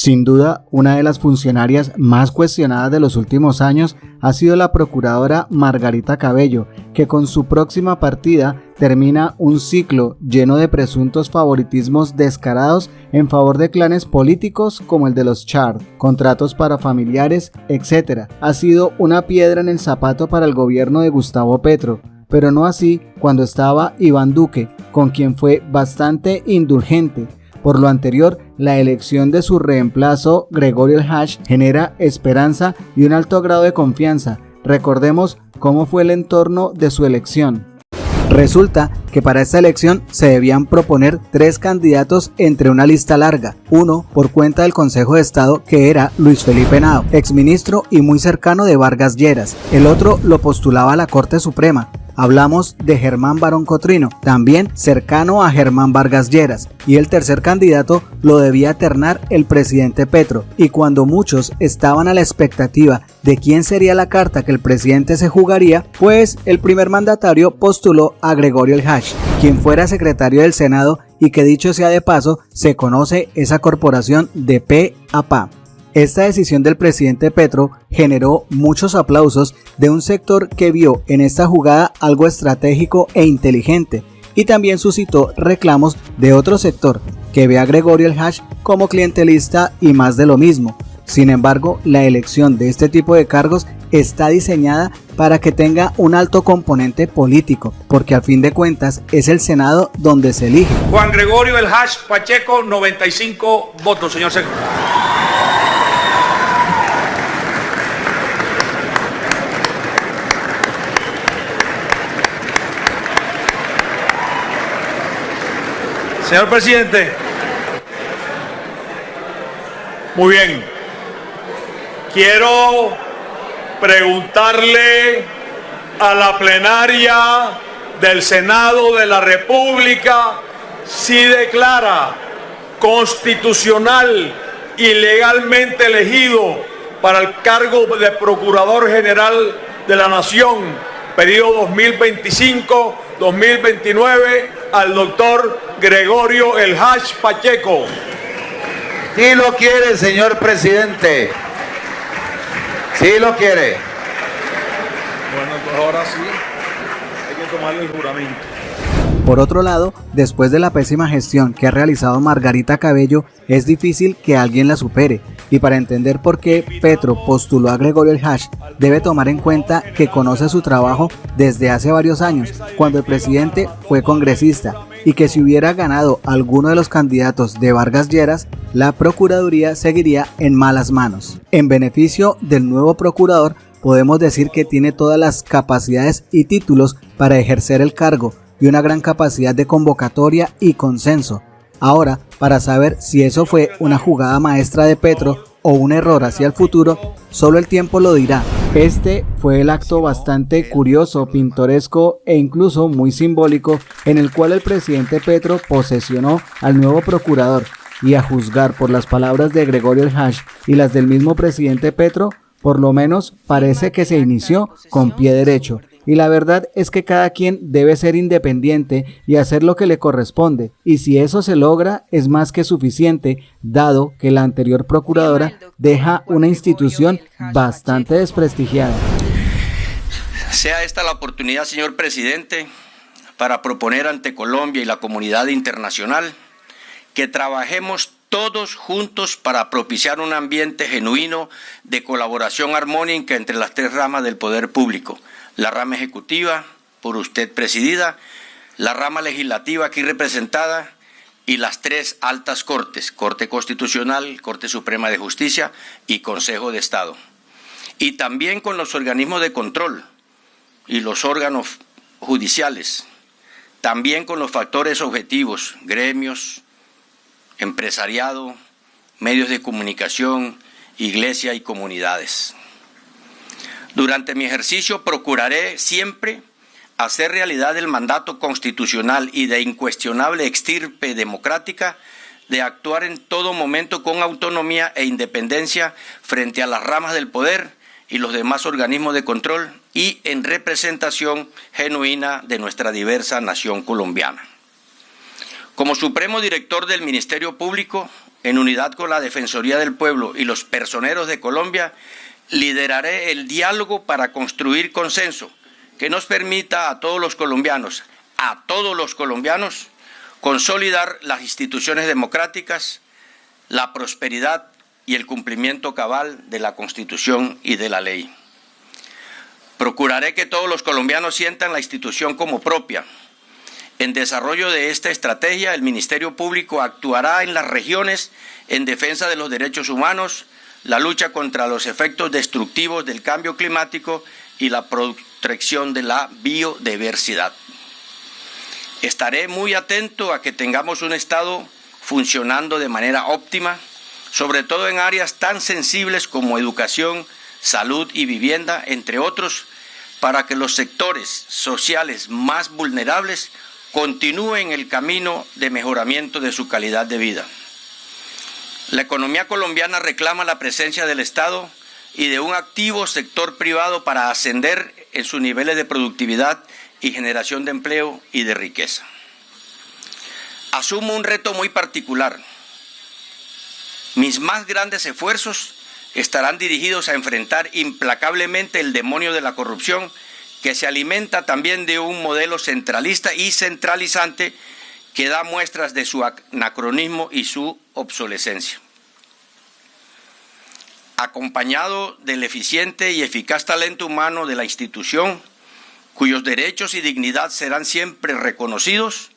Sin duda, una de las funcionarias más cuestionadas de los últimos años ha sido la procuradora Margarita Cabello, que con su próxima partida termina un ciclo lleno de presuntos favoritismos descarados en favor de clanes políticos como el de los Char, contratos para familiares, etc. Ha sido una piedra en el zapato para el gobierno de Gustavo Petro, pero no así cuando estaba Iván Duque, con quien fue bastante indulgente. Por lo anterior, la elección de su reemplazo, Gregorio El Hach, genera esperanza y un alto grado de confianza. Recordemos cómo fue el entorno de su elección. Resulta que para esta elección se debían proponer 3 candidatos entre una lista larga, uno por cuenta del Consejo de Estado, que era Luis Felipe Henao, exministro y muy cercano de Vargas Lleras. El otro lo postulaba a la Corte Suprema. Hablamos de Germán Barón Cotrino, también cercano a Germán Vargas Lleras, y el tercer candidato lo debía ternar el presidente Petro. Y cuando muchos estaban a la expectativa de quién sería la carta que el presidente se jugaría, pues el primer mandatario postuló a Gregorio El Hach, quien fuera secretario del Senado y que, dicho sea de paso, se conoce esa corporación de pe a pa. Esta decisión del presidente Petro generó muchos aplausos de un sector que vio en esta jugada algo estratégico e inteligente, y también suscitó reclamos de otro sector que ve a Gregorio El Hach como clientelista y más de lo mismo. Sin embargo, la elección de este tipo de cargos está diseñada para que tenga un alto componente político, porque al fin de cuentas es el Senado donde se elige. Juan Gregorio El Hach Pacheco, 95 votos, señor secretario. Señor presidente, muy bien, quiero preguntarle a la plenaria del Senado de la República si declara constitucional y legalmente elegido para el cargo de Procurador General de la Nación, periodo 2025-2029, al doctor Gregorio El Hach Pacheco. Sí lo quiere, señor presidente. Sí lo quiere. Bueno, pues ahora sí, hay que tomarle el juramento. Por otro lado, después de la pésima gestión que ha realizado Margarita Cabello, es difícil que alguien la supere. Y para entender por qué Petro postuló a Gregorio El Hach, debe tomar en cuenta que conoce su trabajo desde hace varios años, cuando el presidente fue congresista, y que si hubiera ganado alguno de los candidatos de Vargas Lleras, la Procuraduría seguiría en malas manos. En beneficio del nuevo procurador, podemos decir que tiene todas las capacidades y títulos para ejercer el cargo, y una gran capacidad de convocatoria y consenso. Ahora, para saber si eso fue una jugada maestra de Petro o un error hacia el futuro, solo el tiempo lo dirá. Este fue el acto bastante curioso, pintoresco e incluso muy simbólico, en el cual el presidente Petro posesionó al nuevo procurador, y a juzgar por las palabras de Gregorio El Hach y las del mismo presidente Petro, por lo menos parece que se inició con pie derecho. Y la verdad es que cada quien debe ser independiente y hacer lo que le corresponde, y si eso se logra es más que suficiente, dado que la anterior procuradora deja una institución bastante desprestigiada. Sea esta la oportunidad, señor presidente, para proponer ante Colombia y la comunidad internacional que trabajemos todos juntos para propiciar un ambiente genuino de colaboración armónica entre las 3 ramas del poder público: la rama ejecutiva, por usted presidida, la rama legislativa aquí representada, y las 3 altas cortes: Corte Constitucional, Corte Suprema de Justicia y Consejo de Estado. Y también con los organismos de control y los órganos judiciales, también con los factores objetivos: gremios, empresariado, medios de comunicación, iglesia y comunidades. Durante mi ejercicio procuraré siempre hacer realidad el mandato constitucional y de incuestionable extirpe democrática de actuar en todo momento con autonomía e independencia frente a las ramas del poder y los demás organismos de control, y en representación genuina de nuestra diversa nación colombiana. Como Supremo Director del Ministerio Público, en unidad con la Defensoría del Pueblo y los personeros de Colombia, lideraré el diálogo para construir consenso que nos permita a todos los colombianos, consolidar las instituciones democráticas, la prosperidad y el cumplimiento cabal de la Constitución y de la ley. Procuraré que todos los colombianos sientan la institución como propia. En desarrollo de esta estrategia, el Ministerio Público actuará en las regiones en defensa de los derechos humanos, la lucha contra los efectos destructivos del cambio climático y la protección de la biodiversidad. Estaré muy atento a que tengamos un Estado funcionando de manera óptima, sobre todo en áreas tan sensibles como educación, salud y vivienda, entre otros, para que los sectores sociales más vulnerables continúen el camino de mejoramiento de su calidad de vida. La economía colombiana reclama la presencia del Estado y de un activo sector privado para ascender en sus niveles de productividad y generación de empleo y de riqueza. Asumo un reto muy particular. Mis más grandes esfuerzos estarán dirigidos a enfrentar implacablemente el demonio de la corrupción, que se alimenta también de un modelo centralista y centralizante que da muestras de su anacronismo y su obsolescencia. Acompañado del eficiente y eficaz talento humano de la institución, cuyos derechos y dignidad serán siempre reconocidos,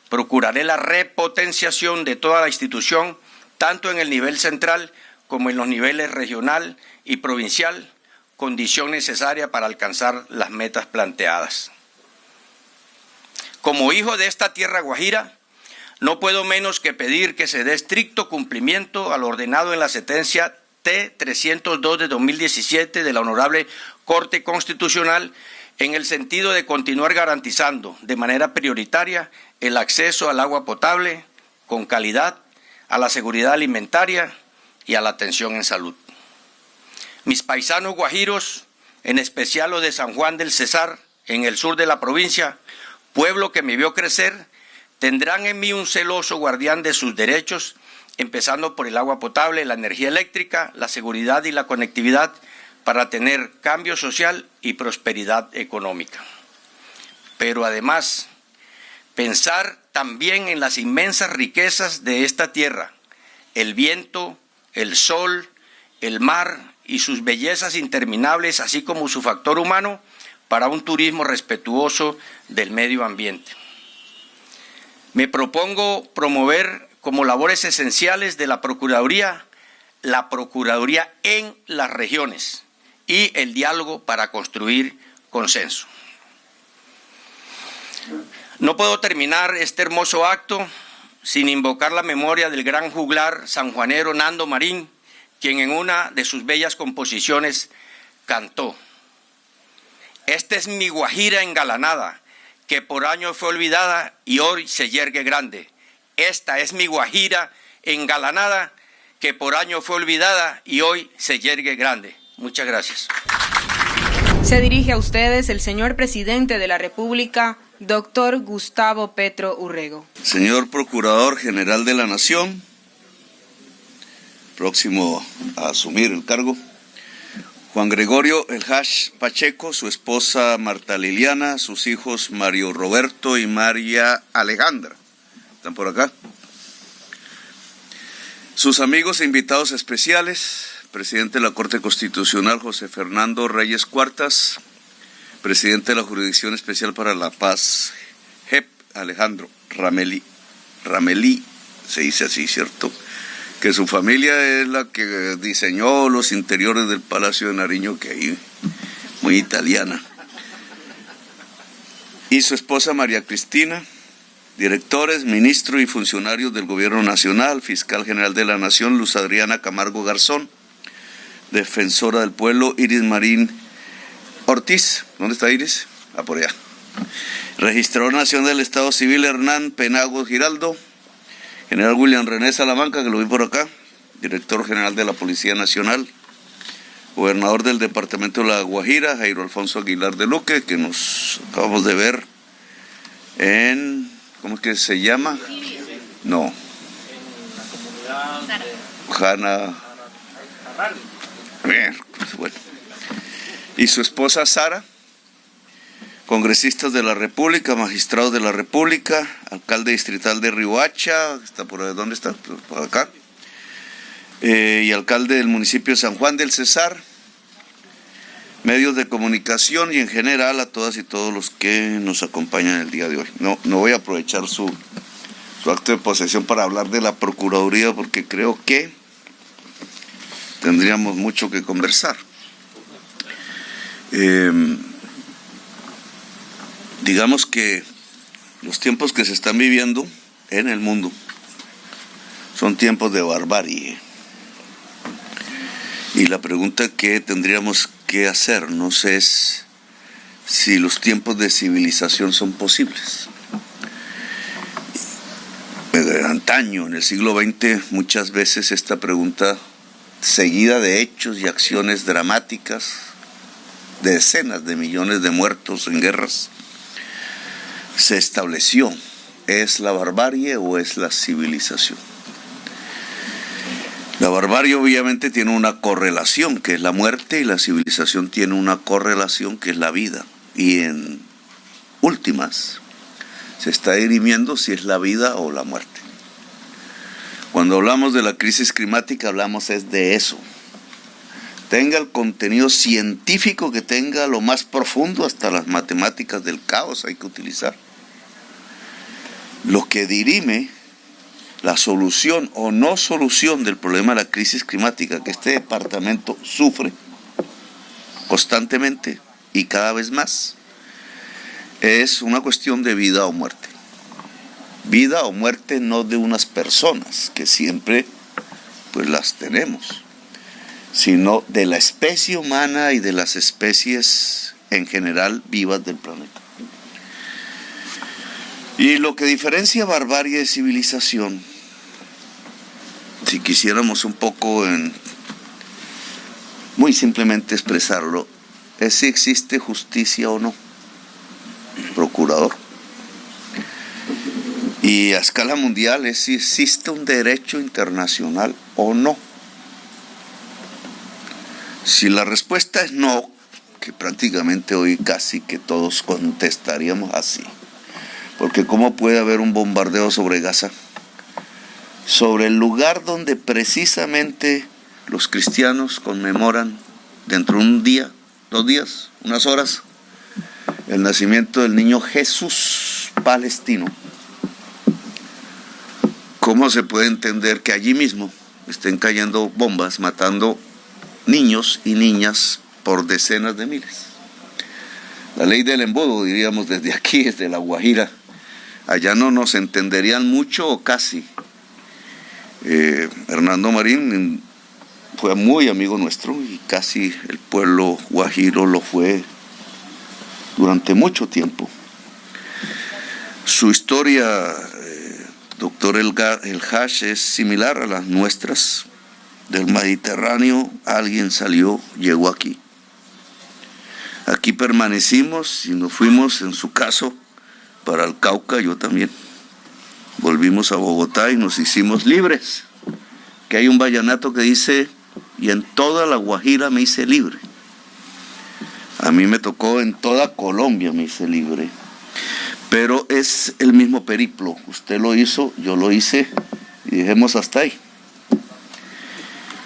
procuraré la repotenciación de toda la institución, tanto en el nivel central como en los niveles regional y provincial, condición necesaria para alcanzar las metas planteadas. Como hijo de esta tierra guajira, no puedo menos que pedir que se dé estricto cumplimiento a lo ordenado en la sentencia T-302 de 2017 de la Honorable Corte Constitucional, en el sentido de continuar garantizando de manera prioritaria el acceso al agua potable con calidad, a la seguridad alimentaria y a la atención en salud. Mis paisanos guajiros, en especial los de San Juan del Cesar, en el sur de la provincia, pueblo que me vio crecer, tendrán en mí un celoso guardián de sus derechos, empezando por el agua potable, la energía eléctrica, la seguridad y la conectividad, para tener cambio social y prosperidad económica. Pero además, pensar también en las inmensas riquezas de esta tierra, el viento, el sol, el mar y sus bellezas interminables, así como su factor humano, para un turismo respetuoso del medio ambiente. Me propongo promover como labores esenciales de la Procuraduría en las regiones y el diálogo para construir consenso. No puedo terminar este hermoso acto sin invocar la memoria del gran juglar sanjuanero Nando Marín, quien en una de sus bellas composiciones cantó: «Esta es mi Guajira engalanada, que por años fue olvidada y hoy se yergue grande. Esta es mi Guajira engalanada, que por años fue olvidada y hoy se yergue grande». Muchas gracias. Se dirige a ustedes el señor presidente de la República, doctor Gustavo Petro Urrego. Señor Procurador General de la Nación, próximo a asumir el cargo, Juan Gregorio El Hash Pacheco, su esposa Marta Liliana, sus hijos Mario Roberto y María Alejandra. ¿Están por acá? Sus amigos e invitados especiales, presidente de la Corte Constitucional José Fernando Reyes Cuartas, presidente de la Jurisdicción Especial para la Paz, JEP, Alejandro Ramelí, se dice así, ¿cierto? Que su familia es la que diseñó los interiores del Palacio de Nariño, que ahí, muy italiana. Y su esposa María Cristina, directores, ministros y funcionarios del Gobierno Nacional, Fiscal General de la Nación Luz Adriana Camargo Garzón, Defensora del Pueblo Iris Marín Ortiz. ¿Dónde está Iris? Por allá. Registrador Nacional del Estado Civil Hernán Penagos Giraldo, General William René Salamanca, que lo vi por acá, Director General de la Policía Nacional, Gobernador del Departamento de La Guajira, Jairo Alfonso Aguilar de Luque, que nos acabamos de ver en, ¿cómo es que se llama? No. Hanna. Bien, pues bueno. Y su esposa Sara, congresistas de la República, magistrados de la República, alcalde distrital de Riohacha, está por ahí, ¿dónde está? Por acá. Y alcalde del municipio de San Juan del Cesar, medios de comunicación y en general a todas y todos los que nos acompañan el día de hoy. No voy a aprovechar su acto de posesión para hablar de la Procuraduría porque creo que tendríamos mucho que conversar. Digamos que los tiempos que se están viviendo en el mundo son tiempos de barbarie. Y la pregunta que tendríamos que hacernos es si los tiempos de civilización son posibles. Antaño, en el siglo XX, muchas veces esta pregunta, seguida de hechos y acciones dramáticas, de decenas de millones de muertos en guerras, se estableció: ¿es la barbarie o es la civilización? La barbarie obviamente tiene una correlación, que es la muerte, y la civilización tiene una correlación, que es la vida. Y en últimas, se está dirimiendo si es la vida o la muerte. Cuando hablamos de la crisis climática, hablamos es de eso. Tenga el contenido científico que tenga, lo más profundo, hasta las matemáticas del caos hay que utilizar. Lo que dirime la solución o no solución del problema de la crisis climática que este departamento sufre constantemente y cada vez más, es una cuestión de vida o muerte. Vida o muerte no de unas personas, que siempre pues las tenemos, sino de la especie humana y de las especies en general vivas del planeta. Y lo que diferencia barbarie de civilización, si quisiéramos un poco muy simplemente expresarlo, es si existe justicia o no. Procurador. Y a escala mundial es si existe un derecho internacional o no. Si la respuesta es no, que prácticamente hoy casi que todos contestaríamos así, porque ¿cómo puede haber un bombardeo sobre Gaza? Sobre el lugar donde precisamente los cristianos conmemoran dentro de un día, 2 días, unas horas, el nacimiento del niño Jesús palestino. ¿Cómo se puede entender que allí mismo estén cayendo bombas, matando niños y niñas por decenas de miles? La ley del embudo, diríamos desde aquí, desde La Guajira. Allá no nos entenderían mucho o casi. Hernando Marín fue muy amigo nuestro y casi el pueblo guajiro lo fue durante mucho tiempo. Su historia, doctor El Hash, es similar a las nuestras. Del Mediterráneo alguien salió, llegó aquí. Aquí permanecimos y nos fuimos, en su caso, para el Cauca, yo también. Volvimos a Bogotá y nos hicimos libres. Que hay un vallenato que dice: y en toda La Guajira me hice libre. A mí me tocó en toda Colombia me hice libre. Pero es el mismo periplo. Usted lo hizo, yo lo hice y dejemos hasta ahí.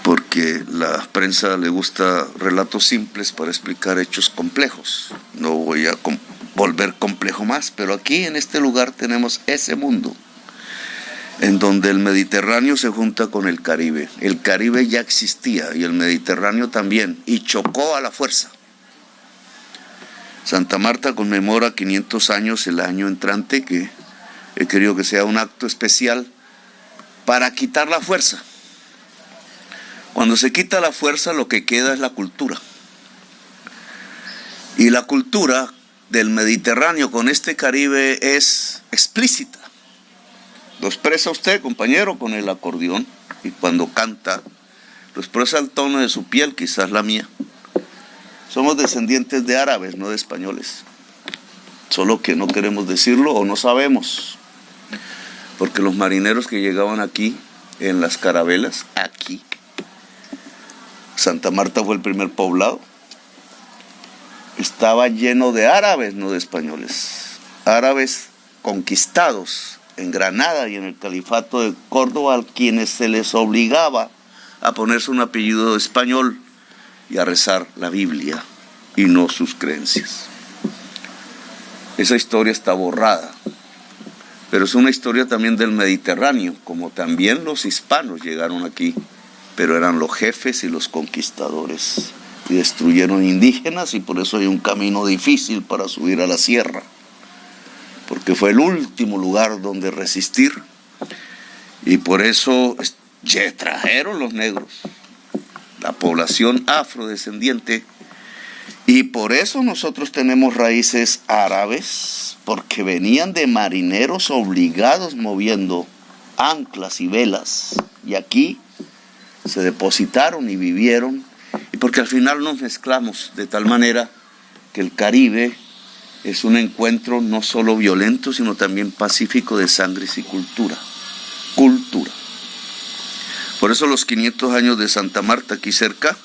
Porque la prensa le gusta relatos simples para explicar hechos complejos. No voy a volver complejo más, pero aquí en este lugar tenemos ese mundo en donde el Mediterráneo se junta con el Caribe. El Caribe ya existía y el Mediterráneo también, y chocó a la fuerza. Santa Marta conmemora 500 años el año entrante, que he querido que sea un acto especial para quitar la fuerza. Cuando se quita la fuerza, lo que queda es la cultura. Y la cultura del Mediterráneo con este Caribe es explícita. Lo expresa usted, compañero, con el acordeón, y cuando canta, lo expresa al tono de su piel, quizás la mía. Somos descendientes de árabes, no de españoles. Solo que no queremos decirlo o no sabemos. Porque los marineros que llegaban aquí en las carabelas, aquí. Santa Marta fue el primer poblado. Estaba lleno de árabes, no de españoles. Árabes conquistados en Granada y en el Califato de Córdoba, a quienes se les obligaba a ponerse un apellido español y a rezar la Biblia y no sus creencias. Esa historia está borrada, pero es una historia también del Mediterráneo, como también los hispanos llegaron aquí, pero eran los jefes y los conquistadores, y destruyeron indígenas, y por eso hay un camino difícil para subir a la sierra, porque fue el último lugar donde resistir, y por eso trajeron los negros, la población afrodescendiente, y por eso nosotros tenemos raíces árabes, porque venían de marineros obligados moviendo anclas y velas, y aquí se depositaron y vivieron, y porque al final nos mezclamos de tal manera que el Caribe es un encuentro no solo violento, sino también pacífico de sangres y cultura. Por eso los 500 años de Santa Marta, aquí cerca,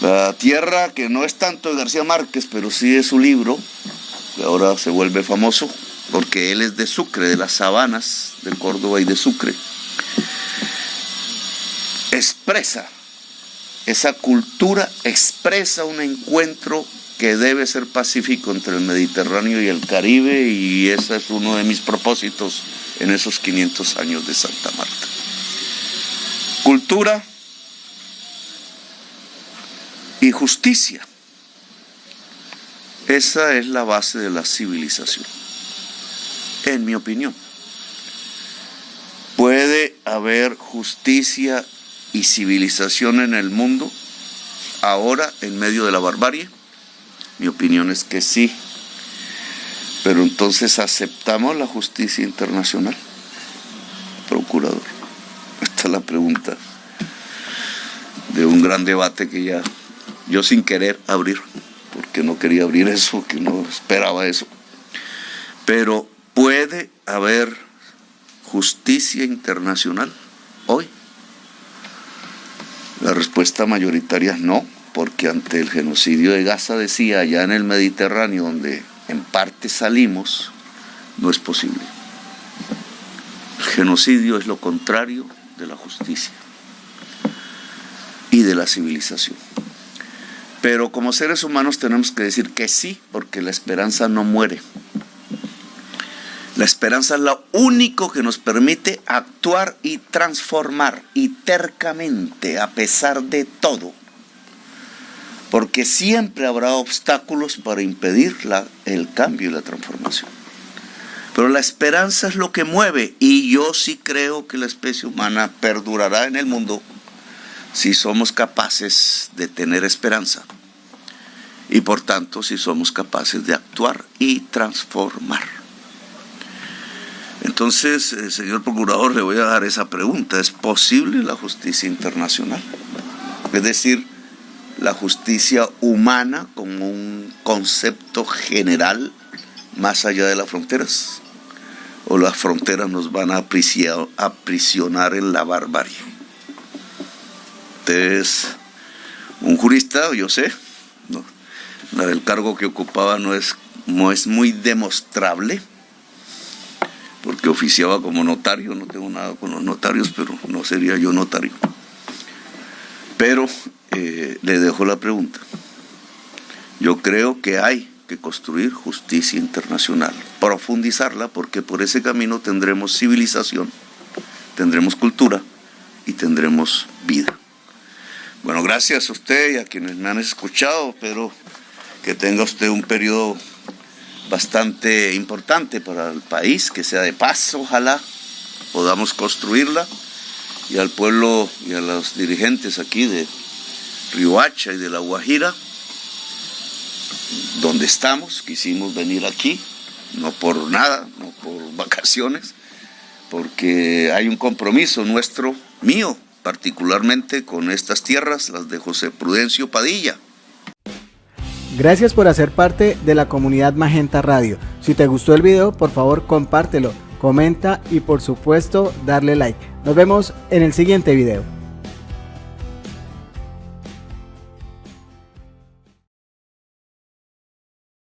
la tierra que no es tanto de García Márquez, pero sí es su libro, que ahora se vuelve famoso, porque él es de Sucre, de las sabanas de Córdoba y de Sucre. Expresa, esa cultura expresa un encuentro que debe ser pacífico entre el Mediterráneo y el Caribe, y ese es uno de mis propósitos en esos 500 años de Santa Marta. Cultura y justicia. Esa es la base de la civilización, en mi opinión. ¿Puede haber justicia y civilización en el mundo ahora en medio de la barbarie? Mi opinión es que sí. Pero entonces aceptamos la justicia internacional, procurador. Esta es la pregunta de un gran debate que ya yo sin querer abrir, porque no quería abrir eso, que no esperaba eso. Pero ¿puede haber justicia internacional hoy? La respuesta mayoritaria es no, porque ante el genocidio de Gaza, decía, allá en el Mediterráneo, donde en parte salimos, no es posible. El genocidio es lo contrario de la justicia y de la civilización. Pero como seres humanos tenemos que decir que sí, porque la esperanza no muere. La esperanza es lo único que nos permite actuar y transformar, y tercamente, a pesar de todo. Porque siempre habrá obstáculos para impedir el cambio y la transformación. Pero la esperanza es lo que mueve, y yo sí creo que la especie humana perdurará en el mundo si somos capaces de tener esperanza, y por tanto si somos capaces de actuar y transformar. Entonces, señor procurador, le voy a dar esa pregunta: ¿es posible la justicia internacional? Es decir, la justicia humana como un concepto general más allá de las fronteras, o las fronteras nos van a aprisionar en la barbarie. Usted es un jurista, yo sé, ¿no? El cargo que ocupaba no es muy demostrable, porque oficiaba como notario. No tengo nada con los notarios, pero no sería yo notario. Pero le dejo la pregunta. Yo creo que hay que construir justicia internacional, profundizarla, porque por ese camino tendremos civilización, tendremos cultura y tendremos vida. Bueno, gracias a usted y a quienes me han escuchado. Espero que tenga usted un periodo bastante importante para el país, que sea de paz. Ojalá podamos construirla, y al pueblo y a los dirigentes aquí de Riohacha y de La Guajira, donde estamos. Quisimos venir aquí, no por nada, no por vacaciones, porque hay un compromiso mío, particularmente con estas tierras, las de José Prudencio Padilla. Gracias por hacer parte de la comunidad Magenta Radio. Si te gustó el video, por favor compártelo. comenta y por supuesto darle like. Nos vemos en el siguiente video.